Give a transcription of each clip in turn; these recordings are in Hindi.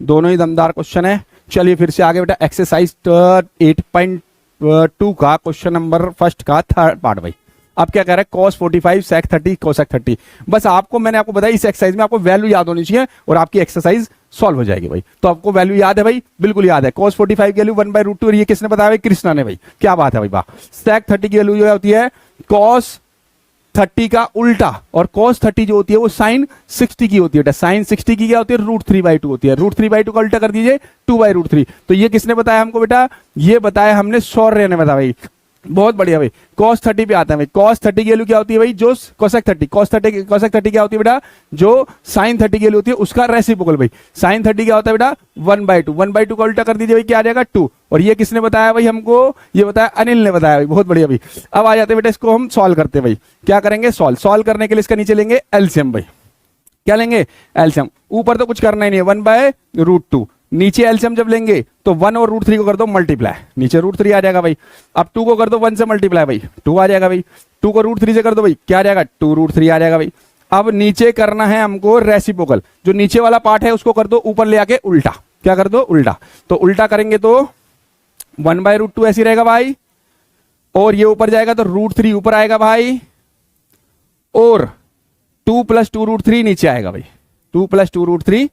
दोनों ही दमदार क्वेश्चन है। चलिए फिर से आगे बेटा, एक्सरसाइज 8.2 का क्वेश्चन नंबर फर्स्ट का थर्ड पार्ट भाई। अब क्या कह रहा है, cos 45 sec 30 cosec 30। बस मैंने आपको बताया इस एक्सरसाइज में आपको वैल्यू याद होनी चाहिए और आपकी एक्सरसाइज सॉल्व हो जाएगी भाई। तो आपको वैल्यू याद है भाई, बिल्कुल याद है। cos 45 की वैल्यू 1/√2 और ये किसने बताया भाई, कृष्णा ने भाई। क्या बात है भाई, वाह। sec 30 की वैल्यू जो होती है cos 30 का उल्टा, और cos 30 जो होती है वो sin 60 की होती है। sin 60 की क्या होती है, √3/2 होती है। √3/2 का उल्टा कर दीजिए 2/√3। तो ये किसने बताया हमको बेटा, ये बताया हमने सौर्य ने बताया भाई। बहुत बढ़िया भाई। cos 30 पे आता है भाई। cos 30 की वैल्यू क्या होती है भाई, जो cosec 30 क्या होती है बेटा, जो sin 30 की वैल्यू होती है उसका रेसिप्रोकल भाई। sin 30 क्या होता है बेटा, 1/2 का उल्टा कर दीजिए भाई, क्या आ जाएगा 2। और ये किसने बताया भाई हमको, ये बताया अनिल ने बताया भाई। बहुत बढ़िया भाई। अब आ जाते हैं बेटा, इसको हम सॉल्व करते हैं भाई। क्या करेंगे, सॉल्व करने के लिए इसका नीचे लेंगे एलसीएम भाई। क्या लेंगे, एलसीएम। ऊपर तो कुछ करना ही नहीं है, 1/√2। नीचे एलसीएम जब लेंगे तो 1 और √3 को कर दो मल्टीप्लाई, नीचे √3 आ जाएगा भाई। अब 2 को कर दो 1 से मल्टीप्लाई भाई, 2 आ जाएगा भाई। 2 को √3 से कर दो भाई, क्या आ जाएगा, 2√3 आ जाएगा भाई। अब नीचे करना है हमको रेसिप्रोकल, जो नीचे वाला पार्ट है उसको कर दो ऊपर ले आके उल्टा। क्या कर दो, उल्टा। तो उल्टा करेंगे तो 1/√2 ऐसी रहेगा भाई, और ये ऊपर जाएगा तो √3 ऊपर आएगा भाई, और 2 + 2√3 नीचे आएगा भाई। 2 + 2√3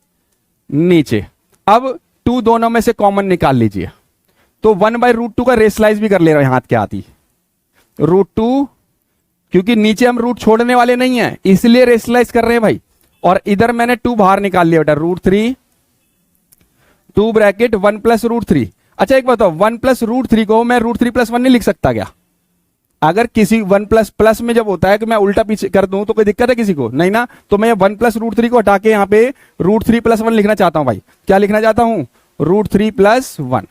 नीचे। अब 2 दोनों में से कॉमन निकाल लीजिए, तो 1/√2 का रेशलाइज भी कर ले रहे हैं, हाथ क्या आती √2, क्योंकि नीचे हम रूट छोड़ने वाले नहीं है इसलिए रेशलाइज कर रहे हैं भाई। और इधर मैंने 2 बाहर निकाल लिया बेटा, √3, 2 ब्रैकेट 1 + √3। अच्छा एक बताओ, 1 + √3 को मैं √3 + 1 नहीं लिख सकता क्या? अगर किसी 1 प्लस में जब होता है कि मैं उल्टा पीछे कर दूं तो कोई दिक्कत है किसी को? नहीं ना। तो मैं 1 + √3 को हटा के यहाँ पे √3 + 1 लिखना चाहता हूं भाई। क्या लिखना चाहता हूं, √3 + 1।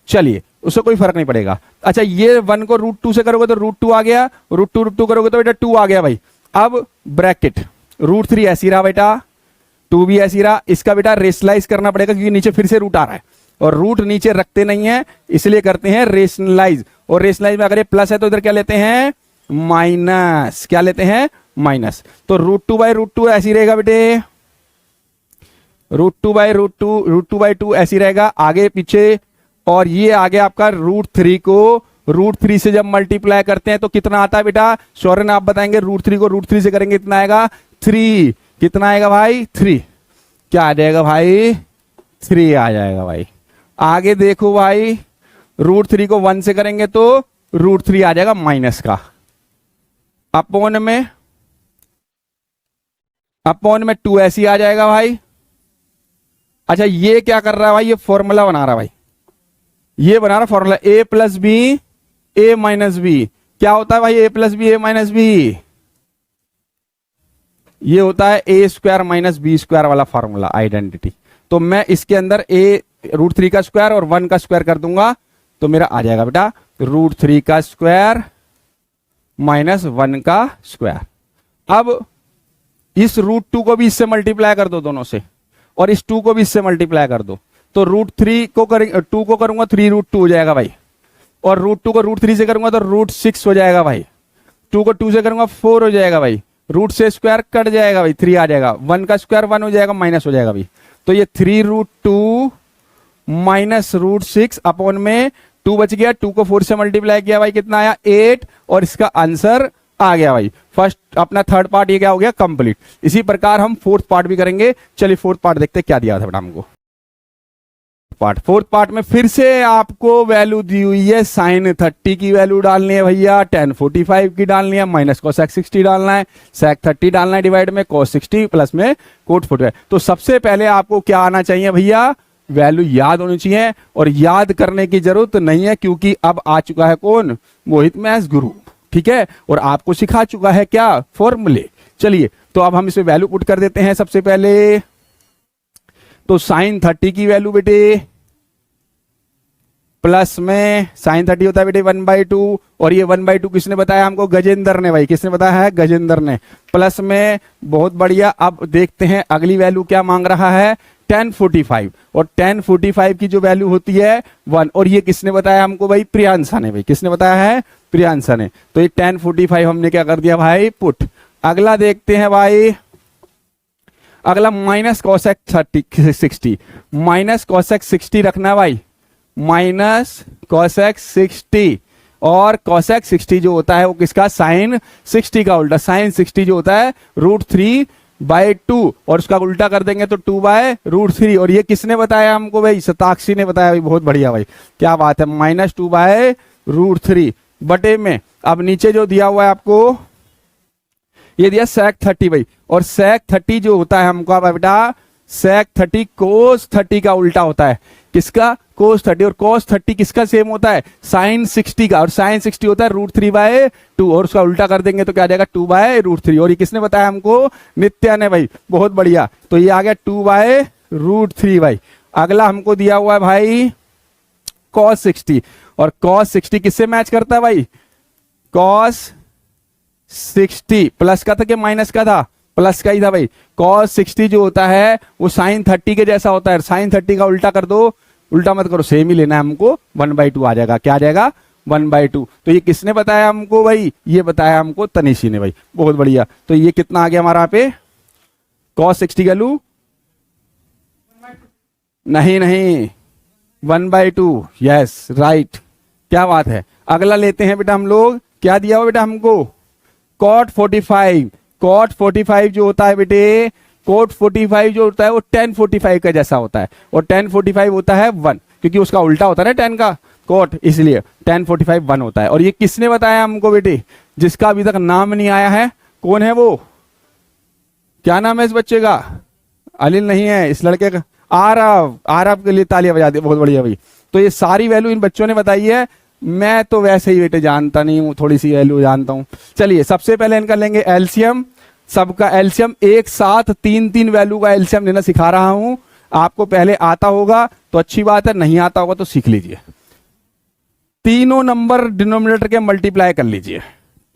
चलिए उससे कोई फर्क नहीं पड़ेगा। अच्छा ये 1 को √2 से करोगे तो √2 आ गया, √2 करोगे तो बेटा 2 आ गया भाई। अब ब्रैकेट √3 ऐसी रहा बेटा, 2 भी ऐसी रहा। इसका बेटा रेशनलाइज करना पड़ेगा क्योंकि नीचे फिर से रूट आ रहा है, और रूट नीचे रखते नहीं है इसलिए करते हैं रेशनलाइज। और रेशनलाइज में अगर ये प्लस है तो इधर क्या लेते हैं, माइनस। क्या लेते हैं, माइनस। तो √2/√2 ऐसी रहेगा बेटे, √2/2 ऐसी रहेगा आगे पीछे। और ये आगे आपका √3 को √3 से जब मल्टीप्लाई करते हैं तो कितना आता है बेटा, शौर्य आप बताएंगे। √3 को √3 से करेंगे कितना आएगा, 3। कितना आएगा भाई, 3। क्या आ जाएगा भाई, 3 आ जाएगा भाई। आगे देखो भाई, √3 को 1 से करेंगे तो √3 आ जाएगा माइनस का, अपॉन में 2 ऐसी आ जाएगा भाई। अच्छा ये क्या कर रहा है भाई, ये फॉर्मूला बना रहा है भाई, ये बना रहा formula a + b a - b। क्या होता है भाई a + b a - b, ये होता है a² - b² वाला फॉर्मूला, आइडेंटिटी। तो मैं इसके अंदर √3 का स्क्वायर और 1 का स्क्वायर कर दूंगा तो मेरा आ जाएगा बेटा √3 का स्क्वायर - 1 का स्क्वायर। अब इस √2 को भी इससे मल्टीप्लाई कर दो दोनों से, और इस 2 को भी इससे मल्टीप्लाई कर दो। तो √3 को 2 को करूंगा 3√2 हो जाएगा भाई, और √2 को √3 से करूंगा तो √6 हो जाएगा भाई। 2 को 2 से करूंगा 4 हो जाएगा भाई, रूट से स्क्वायर कट जाएगा भाई, 3 आ जाएगा। 1 का स्क्वायर 1 हो जाएगा, माइनस हो जाएगा भाई। तो ये 3√2 - √6 अपॉन में 2 बच गया। 2 को 4 से मल्टीप्लाई किया भाई, कितना आया, 8। और इसका आंसर आ गया भाई। फर्स्ट अपना थर्ड पार्ट ये क्या हो गया, कंप्लीट। इसी प्रकार हम फोर्थ पार्ट भी करेंगे। चलिए फोर्थ पार्ट देखते हैं क्या दिया था बेटा हमको। फोर्थ पार्ट में फिर से आपको वैल्यू दी हुई है, sin 30 की वैल्यू डालनी है भैया, tan 45 की डालनी है, माइनस cosec 60 डालना है, sec 30 डालना है, डिवाइड में cos 60 प्लस में cot 45। तो सबसे पहले आपको क्या आना चाहिए भैया, वैल्यू याद होनी चाहिए। और याद करने की जरूरत नहीं है क्योंकि अब आ चुका है कौन, मोहित मैथ्स गुरु, ठीक है। और आपको सिखा चुका है क्या, फॉर्मूले। चलिए तो अब हम इसमें वैल्यू पुट कर देते हैं। सबसे पहले तो sin 30 की वैल्यू बेटे, प्लस में sin 30 होता है बेटे 1/2, और ये 1/2 किसने बताया हमको, गजेंद्र ने भाई। किसने बताया है, गजेंद्र ने। प्लस में, बहुत बढ़िया। अब देखते हैं अगली वैल्यू क्या मांग रहा है, tan 45। और tan 45 की जो वैल्यू होती है 1, और ये किसने बताया हमको भाई, प्रियांशा ने भाई। किसने बताया है, प्रियांशा ने। तो ये tan 45 हमने क्या कर दिया भाई, पुट। अगला देखते हैं भाई, अगला माइनस कॉसेक 60, माइनस कॉसेक 60 रखना भाई, माइनस कॉसेक 60। और कॉसेक 60 जो होता है वो किसका, साइन 60 का उल्टा, साइन 60 जो होता है √3/2, और उसका उल्टा कर देंगे तो 2/√3। और ये किसने बताया हमको भाई, शताक्षी ने बताया भाई, बहुत बढ़िया भाई, क्या बात है, -2/√3 बटे में। अब नीचे जो दिया हुआ है आपको, ये दिया sec 30 भाई, और sec 30 जो होता है हमको बेटा, sec 30 cos 30 का उल्टा होता है, किसका, cos 30। और cos 30 किसका सेम होता है, sin 60 का, और sin 60 होता है √3/2, और उसका उल्टा कर देंगे तो क्या आ जाएगा 2/√3। और ये किसने बताया हमको, नित्या ने भाई, बहुत बढ़िया। तो ये आ गया 2/√3 भाई। अगला हमको दिया हुआ है भाई cos 60, और cos 60 किससे मैच करता है भाई, cos 60 प्लस का था कि माइनस का था, प्लस का ही था भाई। cos 60 जो होता है वो sin 30 के जैसा होता है, sin 30 का उल्टा कर दो, उल्टा मत करो, सेम ही लेना है हमको, 1/2 आ जाएगा, क्या आ जाएगा 1/2। तो ये किसने बताया हमको भाई, ये बताया हमको तनिषी ने भाई, बहुत बढ़िया। तो ये कितना आ गया हमारा पे, cos 60 का लू, नहीं 1/2, यस राइट, क्या बात है। अगला लेते हैं बेटा हम लोग, क्या दिया हुआ बेटा हमको, cot 45। cot 45 जो होता है बेटे, cot 45 जो होता है वो tan 45 का जैसा होता है, और tan 45 होता है 1, क्योंकि उसका उल्टा होता है ना tan का cot, इसलिए tan 45 1 होता है। और ये किसने बताया हमको बेटे, जिसका अभी तक नाम नहीं आया है, कौन है वो, क्या नाम है इस बच्चे का, अनिल नहीं है, इस लड़के का आरव, आरव के लिए तालियां बजा दी, बहुत बढ़िया भाई। तो ये सारी वैल्यू इन बच्चों ने बताई है, मैं तो वैसे ही बेटे जानता नहीं हूं, थोड़ी सी वैल्यू जानता हूं। चलिए सबसे पहले इनका लेंगे एलसीएम, सबका एलसीएम, एक साथ 3 वैल्यू का एलसीएम लेना सिखा रहा हूं, आपको पहले आता होगा तो अच्छी बात है, नहीं आता होगा तो सीख लीजिए। तीनों नंबर डिनोमिनेटर के मल्टीप्लाई कर लीजिए,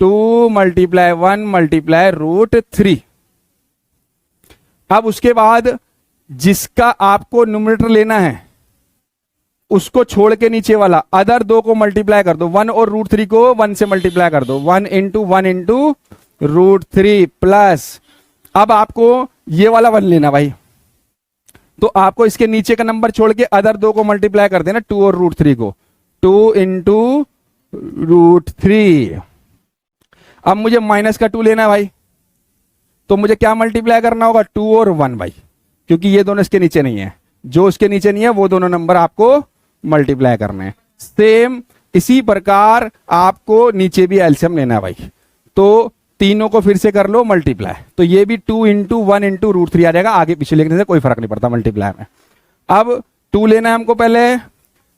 2 × 1 × √3। अब उसके बाद जिसका आपको न्यूमरेटर लेना है उसको छोड़ के नीचे वाला अदर 2 को मल्टीप्लाई कर दो, 1 और √3 को 1 से मल्टीप्लाई कर दो, 1 × 1 × √3 प्लस, अब आपको ये वाला 1 लेना भाई, तो आपको इसके नीचे का नंबर छोड़ के अदर 2 को मल्टीप्लाई कर देना, 2 और √3 को, 2 × √3। अब मुझे माइनस का 2 लेना है भाई, तो मुझे क्या मल्टीप्लाई करना होगा, 2 और 1 भाई, क्योंकि ये दोनों इसके नीचे नहीं है, जो इसके नीचे नहीं है वो दोनों नंबर आपको मल्टीप्लाई करने हैं। सेम इसी प्रकार आपको नीचे भी एलसीएम लेना है भाई, तो तीनों को फिर से कर लो मल्टीप्लाई, तो ये भी 2 × 1 × √3 आ जाएगा, आगे पीछे लिखने से कोई फर्क नहीं पड़ता मल्टीप्लाई में। अब 2 लेना है हमको पहले,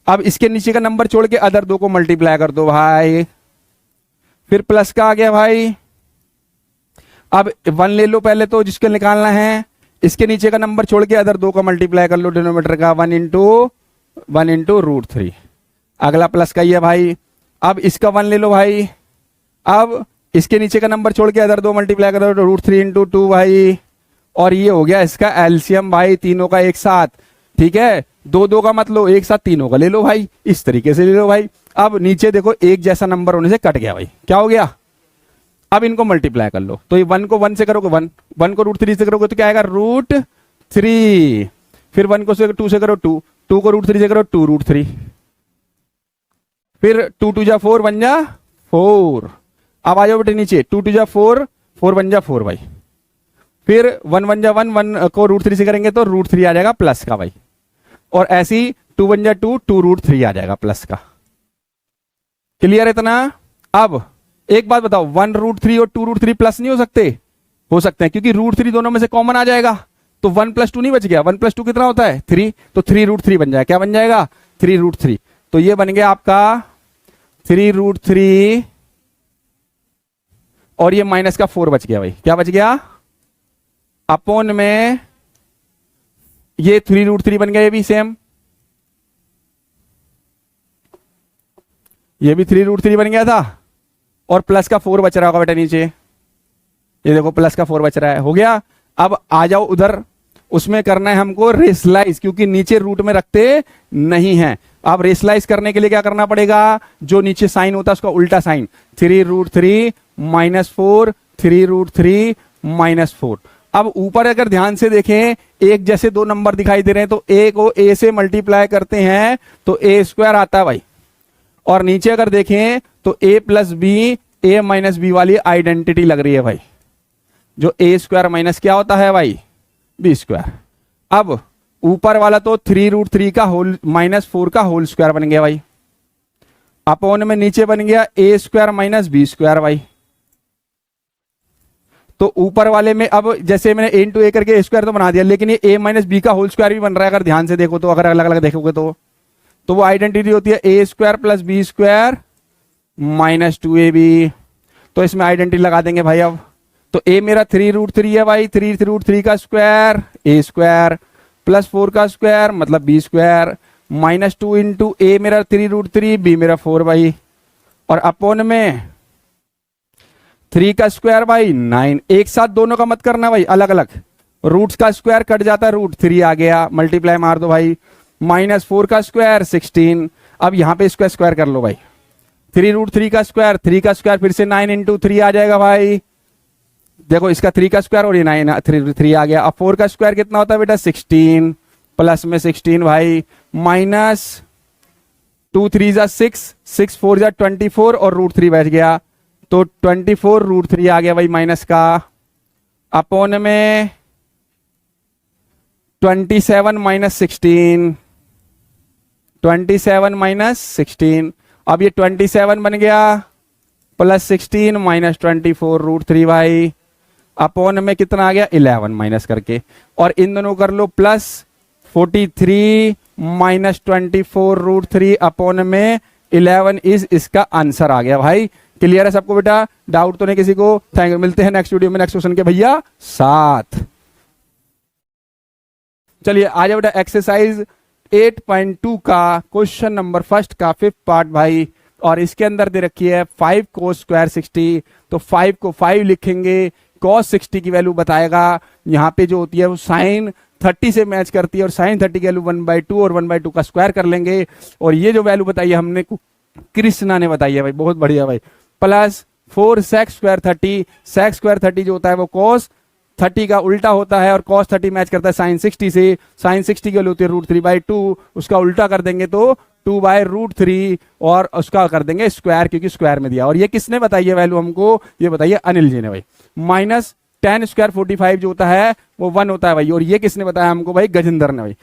अब इसके नीचे का नंबर छोड़ के अदर 2 को मल्टीप्लाई कर दो भाई, फिर प्लस का आ गया भाई। अब 1 ले लो पहले तो जिसको निकालना है, इसके नीचे का नंबर छोड़ के अदर 2 का मल्टीप्लाई कर लो डिनोमिनेटर का, 1 × 1 × √3। अगला प्लस का ही है भाई, अब इसका 1 ले लो भाई, अब इसके नीचे का नंबर छोड़ के अदर 2 मल्टीप्लाई कर दो, √3 × 2 भाई, और ये हो गया इसका एलसीएम भाई, तीनों का एक साथ, ठीक है, 2 का मत लो, एक साथ तीनों का ले लो भाई, इस तरीके से ले लो भाई। अब नीचे देखो एक जैसा नंबर होने से कट गया भाई, क्या हो गया, अब इनको मल्टीप्लाई कर लो, तो ये 1 को 1 से करोगे 1 को √3 से करोगे तो क्या आएगा √3, फिर 1 को 2 से करो 2 को √3 से करो 2 √3, फिर 2 × 2 = 4, 1 × 4। अब आ जाओ बेटे नीचे, 2 × 2 = 4, 4 × 1 = 4 भाई, फिर 1 × 1 = 1, 1 को √3 से करेंगे तो √3 आ जाएगा प्लस का भाई, और ऐसे ही 2 × 1 = 2, 2 √3 आ जाएगा प्लस का। क्लियर इतना। अब एक बात बताओ, 1 √3 और 2 √3 प्लस नहीं हो सकते, हो सकते हैं, क्योंकि √3 दोनों में से कॉमन आ जाएगा, तो 1 + 2 नहीं बच गया, 1 + 2 कितना होता है 3, तो 3 √3 बन जाएगा, क्या बन जाएगा 3 √3, तो ये बन गया आपका 3 √3, और ये माइनस का 4 बच गया भाई, क्या बच गया, अपॉन में ये 3 √3 बन गया, ये भी सेम, ये भी 3 √3 बन गया था, और प्लस का 4 बच रहा होगा बेटा नीचे, ये देखो प्लस का 4 बच रहा है, हो गया। अब आ जाओ उधर, उसमें करना है हमको रेशलाइज, क्योंकि नीचे रूट में रखते नहीं है। अब रेशलाइज करने के लिए क्या करना पड़ेगा, जो नीचे साइन होता है उसका उल्टा साइन, 3 √3 - 4, 3 √3 - 4। अब ऊपर अगर ध्यान से देखें, एक जैसे दो नंबर दिखाई दे रहे हैं, तो ए को ए से मल्टीप्लाई करते हैं तो ए स्क्वायर आता है भाई। और नीचे अगर देखें तो ए प्लस बी, ए माइनस बी वाली आइडेंटिटी लग रही है भाई, जो ए स्क्वायर माइनस क्या होता है भाई, बी स्क्वायर। अब ऊपर वाला तो 3√3 का होल -4 का होल स्क्वायर बन गया भाई, अपॉन में नीचे बन गया ए स्क्वायर माइनस बी स्क्वायर भाई। तो ऊपर वाले में अब जैसे मैंने ए इंटू ए करके ए स्क्वायर तो बना दिया, लेकिन ये ए माइनस बी का होल स्क्वायर भी बन रहा है अगर ध्यान से देखो तो, अगर अलग अलग देखोगे तो वो आइडेंटिटी होती है A square plus B square -2ab। तो इसमें आइडेंटिटी लगा देंगे भाई। अब तो ए मेरा 3√3 है भाई, 3√3 का स्क्वायर ए स्क्वायर प्लस 4 का स्क्वायर मतलब बी स्क्वायर -2 इंटू ए मेरा 3√3, बी मेरा 4 भाई, और अपॉन में 3 का स्क्वायर भाई 9। एक साथ दोनों का मत करना भाई, अलग अलग। रूट्स का स्क्वायर कट जाता है, √3 आ गया, मल्टीप्लाई मार दो भाई, -4 का स्क्वायर 16। अब यहां पे इसका स्क्वायर कर लो भाई, 3√3 का स्क्वायर, 3 का स्क्वायर फिर से 9 इंटू 3 आ जाएगा भाई। देखो इसका 3 का स्क्वायर और ये 9 3 आ गया। अब 4 का स्क्वायर कितना होता है बेटा 16, प्लस में 16 भाई, -2 3 जा 6, 6 4 जा 24 और √3 बच गया, तो 24 √3 आ गया भाई माइनस का, अपॉन में 27 - 16, 27 - 16। अब ये 27 बन गया प्लस 16 -24 √3 भाई, अपॉन में कितना आ गया 11 माइनस करके, और इन दोनों कर लो प्लस 43 -24 √3 अपॉन में 11 इज इसका आंसर आ गया भाई। क्लियर है सबको बेटा? डाउट तो नहीं किसी को? थैंक यू, मिलते हैं नेक्स्ट वीडियो में नेक्स्ट क्वेश्चन के भैया साथ। चलिए आ जाओ बेटा एक्सरसाइज 8.2 का क्वेश्चन नंबर फर्स्ट का 5th पार्ट भाई, और इसके अंदर दे रखी है 5 cos स्क्वायर 60। तो 5 को 5 लिखेंगे, cos 60 की वैल्यू बताएगा। यहाँ पे जो होती है वो साइन 30 से मैच करती है, और साइन 30 की वैल्यू 1/2 और 1/2 का स्क्वायर कर लेंगे। और ये जो वैल्यू बताई है हमने कृष्णा ने बताई है भाई, बहुत बढ़िया भाई, plus 4 sec square 30। sec square 30 जो होता है वो cos 30 का उल्टा होता है, और cos 30 मैच करता है साइन 60 से। साइन 60 की वैल्यू होती है √3/2, उसका उल्टा कर देंगे तो 2/√3, और उसका कर देंगे स्क्वायर, क्योंकि स्क्वायर में दिया। और ये किसने बताई है वैल्यू हमको? ये बताइए अनिल जी ने भाई। -10 स्क्वायर 45 जो होता है वो 1 होता है भाई, और ये किसने बताया हमको भाई? गजेंद्र ने भाई।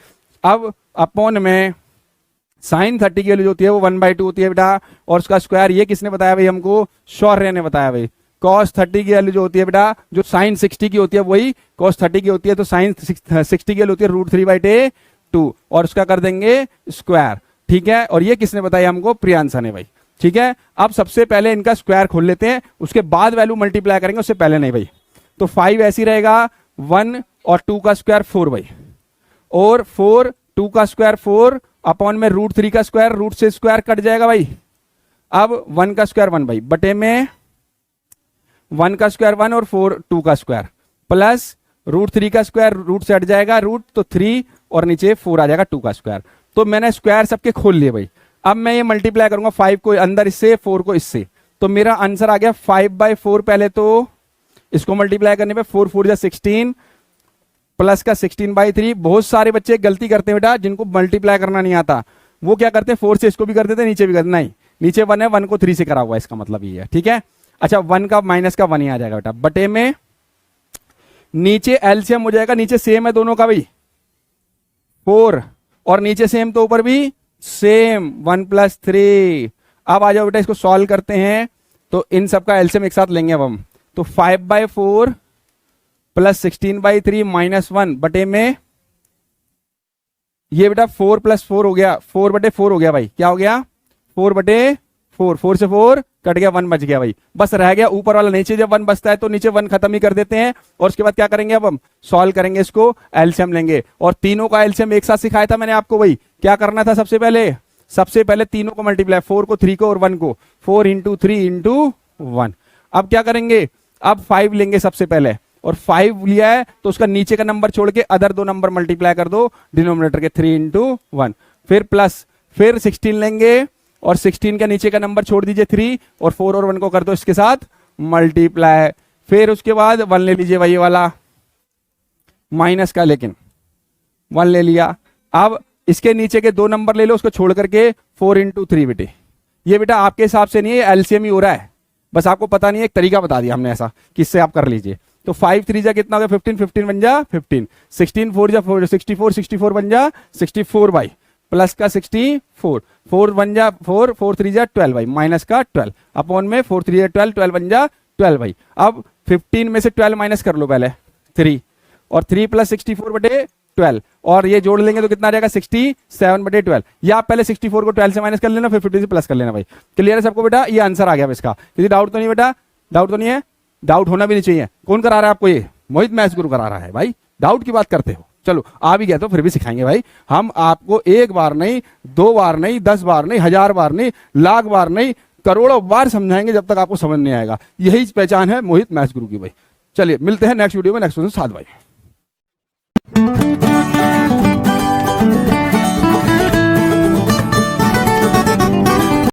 अब अपॉन में साइन 30 की वैल्यू जो होती है वो 1/2 होती है बेटा, और उसका स्क्वायर ये किसने बताया भाई हमको? शौर्य ने बताया भाई। cos 30 की वैल्यू जो होती है बेटा, जो साइन 60 की होती है वही cos 30 की होती है, तो साइन 60 की वैल्यू होती है √3/2, और उसका कर देंगे स्क्वायर। ठीक है, और ये किसने बताया हमको? प्रियांशा ने भाई। ठीक है, अब सबसे पहले इनका स्क्वायर खोल लेते हैं, उसके बाद वैल्यू मल्टीप्लाई करेंगे, उससे पहले नहीं भाई। तो 5 ऐसी रहेगा, 1 और 2 का स्क्वायर 4 भाई, और 4 2 का स्क्वायर 4 अपॉन में √3 का स्क्वायर, रूट से स्क्वायर कट जाएगा भाई। अब 1 का स्क्वायर 1 भाई, बटे में 1 का स्क्वायर 1 और 4 2 का स्क्वायर, प्लस √3 का स्क्वायर, रूट से हट जाएगा रूट, तो 3 और नीचे 4 आ जाएगा 2 का स्क्वायर। तो मैंने स्क्वायर सबके खोल लिए भाई। अब मैं ये मल्टीप्लाई करूंगा 5 को अंदर इससे, 4 को इससे, तो मेरा आंसर आ गया 5/4। पहले तो इसको मल्टीप्लाई करने पे 4 4 जा 16, प्लस का 16/3। बहुत सारे बच्चे गलती करते हैं बेटा, जिनको मल्टीप्लाई करना नहीं आता, वो क्या करते हैं 4 से इसको भी कर देते हैं, नीचे भी करते नहीं, नीचे 1 है, 1 को 3 से करा हुआ है, इसका मतलब ये है। ठीक है, अच्छा 1 का माइनस का 1 ही आ जाएगा बेटा, बटे में नीचे एलसीएम हो जाएगा, नीचे सेम है दोनों का भाई 4, और नीचे सेम तो ऊपर भी सेम 1 + 3। अब आ जाओ बेटा इसको सॉल्व करते हैं, तो इन सबका एलसीएम एक साथ लेंगे अब हम। तो 5/4 प्लस 16/3 -1 बटे में ये बेटा 4 + 4 हो गया, 4/4 हो गया भाई। क्या हो गया? 4/4, 4 से 4 कट गया, 1 बच गया भाई। बस रह गया ऊपर वाला, नीचे जब 1 बचता है तो नीचे 1 खत्म ही कर देते हैं, और उसके बाद क्या करेंगे? अब हम सॉल्व करेंगे, इसको एलसीएम लेंगे, और तीनों का एलसीएम एक साथ सिखाया था मैंने आपको भाई। क्या करना था सबसे पहले तीनों को मल्टीप्लाई, 4 को 3 को और 1 को, 4 × 3 × 1। अब क्या करेंगे? अब 5 लेंगे सबसे पहले, और 5 लिया है तो उसका नीचे का नंबर छोड़ के अदर 2 नंबर मल्टीप्लाई कर दो डिनोमिनेटर के, 3 × 1, फिर प्लस, फिर 16 लेंगे, और 16 का नीचे का नंबर छोड़ दीजिए 3, और 4 और 1 को कर दो इसके साथ मल्टीप्लाई, फिर उसके बाद 1 ले लीजिए भाई ये वाला, माइनस का, लेकिन 1 ले लिया। अब इसके नीचे के 2 नंबर ले लो, उसको छोड़ करके 4 इंटू 3 बेटे। ये बेटा आपके हिसाब से नहीं है, एलसीएम ही हो रहा है, बस आपको पता नहीं है, एक तरीका बता दिया हमने ऐसा, किससे आप कर लीजिए। तो 5 3 जा कितना हो गया 15, 15 बन जा 15, 16 4 जा 64, 64 बन जा 64 बाई, प्लस का 64, 4 बन जा 4, 4 3 जा 12 बाई, माइनस का 12 अपॉन में 4 3 जा 12, 12 बन जा 12 बाई। अब 15 में से 12 माइनस कर लो पहले 3, और 3 प्लस 64 बटे 12, और ये जोड़ लेंगे तो कितना आ जाएगा 67 बटे 12। या आप पहले 64 को 12 से माइनस कर लेना, फिर 15 से प्लस कर लेना भाई। क्लियर है सबको बेटा? ये आंसर आ गया इसका, किसी डाउट तो नहीं बेटा? डाउट तो नहीं है? डाउट होना भी नहीं चाहिए। कौन करा रहा है आपको? ये मोहित मैथ्स गुरु करा रहा है भाई। डाउट की बात करते हो, चलो आ भी गया तो फिर भी सिखाएंगे भाई। हम आपको एक बार नहीं, 2 बार नहीं, 10 बार नहीं, 1000 बार नहीं, लाख बार नहीं, करोड़ों बार समझाएंगे जब तक आपको समझ नहीं आएगा। यही पहचान है मोहित मैथ्स गुरु की भाई। चलिए मिलते हैं नेक्स्ट वीडियो में नेक्स्ट क्वेश्चन साथ भाई।